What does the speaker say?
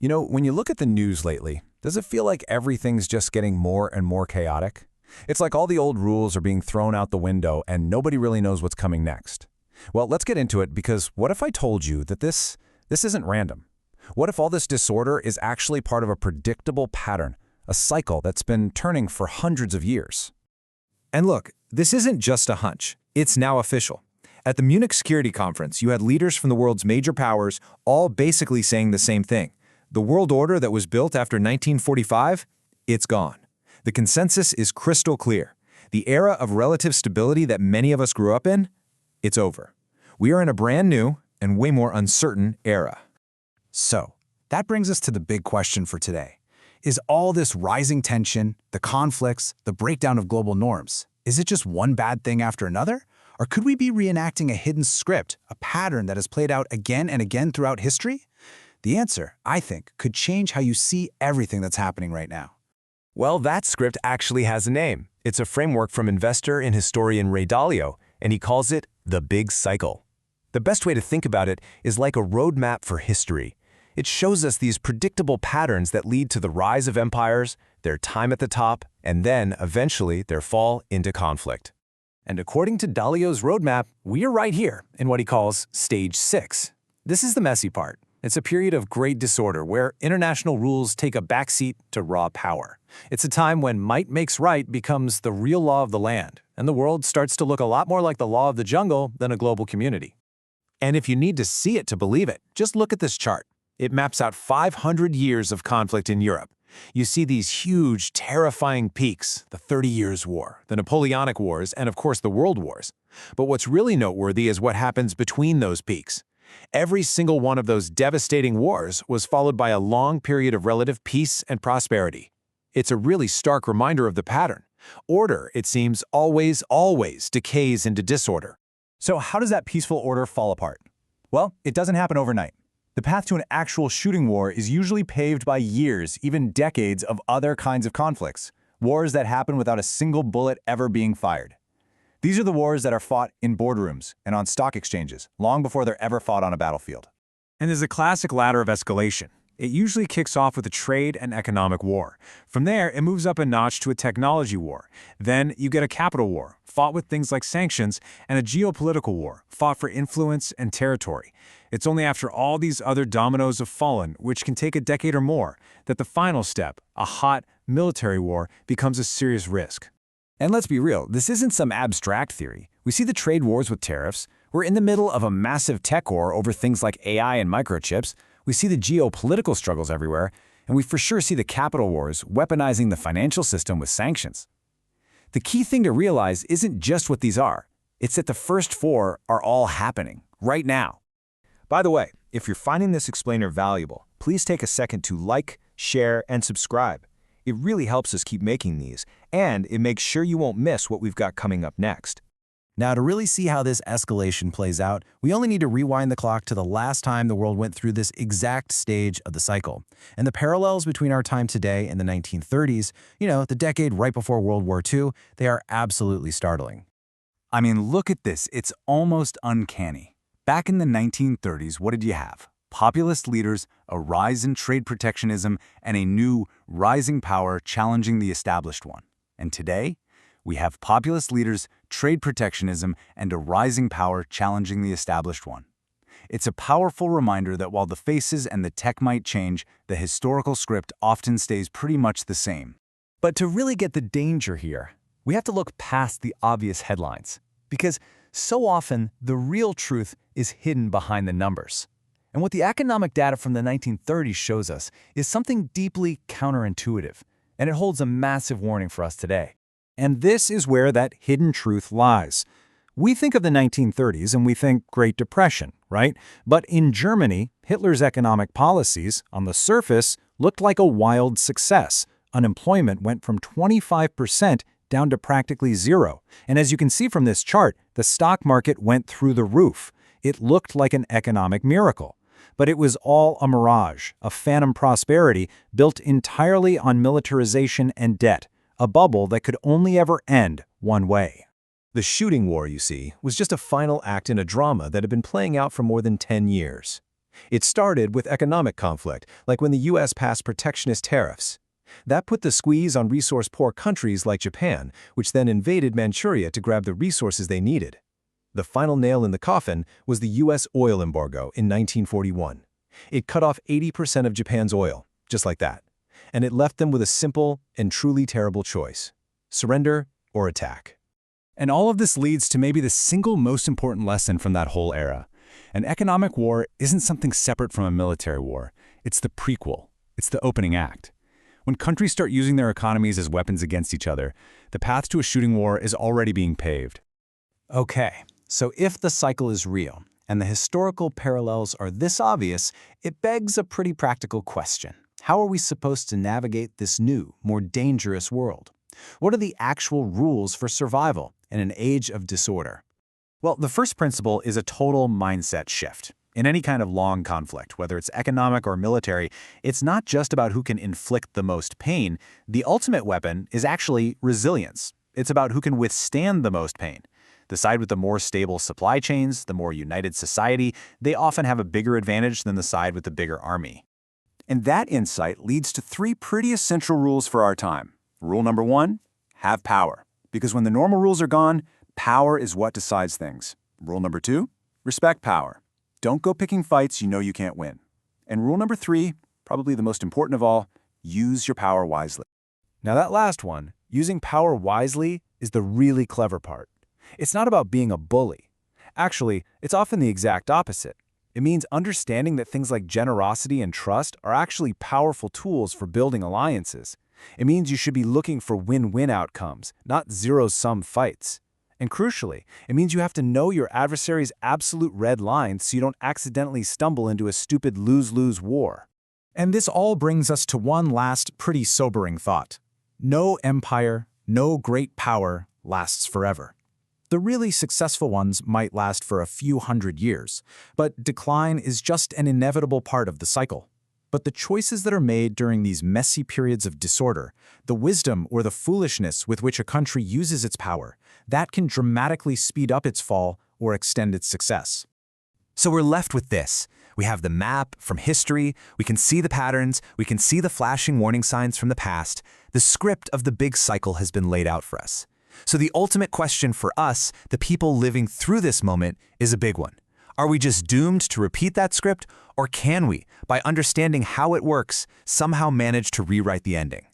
When you look at the news lately, does it feel like everything's just getting more and more chaotic? It's like all the old rules are being thrown out the window and nobody really knows what's coming next. Well, let's get into it because what if I told you that this isn't random? What if all this disorder is actually part of a predictable pattern, a cycle that's been turning for hundreds of years? And look, this isn't just a hunch. It's now official. At the Munich Security Conference, you had leaders from the world's major powers all basically saying the same thing. The world order that was built after 1945, it's gone. The consensus is crystal clear. The era of relative stability that many of us grew up in, it's over. We are in a brand new and way more uncertain era. So, that brings us to the big question for today. Is all this rising tension, the conflicts, the breakdown of global norms, is it just one bad thing after another? Or could we be reenacting a hidden script, a pattern that has played out again and again throughout history? The answer, I think, could change how you see everything that's happening right now. Well, that script actually has a name. It's a framework from investor and historian Dalio, and he calls it the Big Cycle. The best way to think about it is like a roadmap for history. It shows us these predictable patterns that lead to the rise of empires, their time at the top, and then, eventually, their fall into conflict. And according to Dalio's roadmap, we are right here in what he calls Stage 6. This is the messy part. It's a period of great disorder where international rules take a backseat to raw power. It's a time when might makes right becomes the real law of the land, and the world starts to look a lot more like the law of the jungle than a global community. And if you need to see it to believe it, just look at this chart. It maps out 500 years of conflict in Europe. You see these huge, terrifying peaks, the 30 Years' War, the Napoleonic Wars, and of course the World Wars. But what's really noteworthy is what happens between those peaks. Every single one of those devastating wars was followed by a long period of relative peace and prosperity. It's a really stark reminder of the pattern. Order, it seems, always decays into disorder. So how does that peaceful order fall apart? Well, it doesn't happen overnight. The path to an actual shooting war is usually paved by years, even decades of other kinds of conflicts. Wars that happen without a single bullet ever being fired. These are the wars that are fought in boardrooms and on stock exchanges, long before they're ever fought on a battlefield. And there's a classic ladder of escalation. It usually kicks off with a trade and economic war. From there, it moves up a notch to a technology war. Then you get a capital war, fought with things like sanctions, and a geopolitical war, fought for influence and territory. It's only after all these other dominoes have fallen, which can take a decade or more, that the final step, a hot military war, becomes a serious risk. And let's be real, this isn't some abstract theory. We see the trade wars with tariffs. We're in the middle of a massive tech war over things like AI and microchips. We see the geopolitical struggles everywhere, and we for sure see the capital wars weaponizing the financial system with sanctions. The key thing to realize isn't just what these are. It's that the first four are all happening, right now. By the way, if you're finding this explainer valuable, please take a second to like, share, and subscribe. It really helps us keep making these, and it makes sure you won't miss what we've got coming up next. Now, to really see how this escalation plays out, we only need to rewind the clock to the last time the world went through this exact stage of the cycle. And the parallels between our time today and the 1930s, the decade right before World War II, they are absolutely startling. I mean, look at this. It's almost uncanny. Back in the 1930s, what did you have? Populist leaders, a rise in trade protectionism, and a new, rising power challenging the established one. And today, we have populist leaders, trade protectionism, and a rising power challenging the established one. It's a powerful reminder that while the faces and the tech might change, the historical script often stays pretty much the same. But to really get the danger here, we have to look past the obvious headlines, because so often the real truth is hidden behind the numbers. And what the economic data from the 1930s shows us is something deeply counterintuitive, and it holds a massive warning for us today. And this is where that hidden truth lies. We think of the 1930s and we think Great Depression, right? But in Germany, Hitler's economic policies, on the surface, looked like a wild success. Unemployment went from 25% down to practically zero. And as you can see from this chart, the stock market went through the roof. It looked like an economic miracle. But it was all a mirage, a phantom prosperity built entirely on militarization and debt. A bubble that could only ever end one way. The shooting war, you see, was just a final act in a drama that had been playing out for more than 10 years. It started with economic conflict, like when the US passed protectionist tariffs. That put the squeeze on resource-poor countries like Japan, which then invaded Manchuria to grab the resources they needed. The final nail in the coffin was the US oil embargo in 1941. It cut off 80% of Japan's oil, just like that. And it left them with a simple and truly terrible choice: surrender or attack. And all of this leads to maybe the single most important lesson from that whole era. An economic war isn't something separate from a military war. It's the prequel. It's the opening act. When countries start using their economies as weapons against each other, the path to a shooting war is already being paved. Okay, so if the cycle is real, and the historical parallels are this obvious, it begs a pretty practical question. How are we supposed to navigate this new, more dangerous world? What are the actual rules for survival in an age of disorder? Well, the first principle is a total mindset shift. In any kind of long conflict, whether it's economic or military, it's not just about who can inflict the most pain. The ultimate weapon is actually resilience. It's about who can withstand the most pain. The side with the more stable supply chains, the more united society, they often have a bigger advantage than the side with the bigger army. And that insight leads to 3 pretty essential rules for our time. Rule number 1, have power. Because when the normal rules are gone, power is what decides things. Rule number 2, respect power. Don't go picking fights you know you can't win. And rule number 3, probably the most important of all, use your power wisely. Now that last one, using power wisely, is the really clever part. It's not about being a bully. Actually, it's often the exact opposite. It means understanding that things like generosity and trust are actually powerful tools for building alliances. It means you should be looking for win-win outcomes, not zero-sum fights. And crucially, it means you have to know your adversary's absolute red line so you don't accidentally stumble into a stupid lose-lose war. And this all brings us to one last pretty sobering thought. No empire, no great power lasts forever. The really successful ones might last for a few hundred years, but decline is just an inevitable part of the cycle. But the choices that are made during these messy periods of disorder, the wisdom or the foolishness with which a country uses its power, that can dramatically speed up its fall or extend its success. So we're left with this. We have the map from history, we can see the patterns, we can see the flashing warning signs from the past. The script of the big cycle has been laid out for us. So the ultimate question for us, the people living through this moment, is a big one. Are we just doomed to repeat that script, or can we, by understanding how it works, somehow manage to rewrite the ending?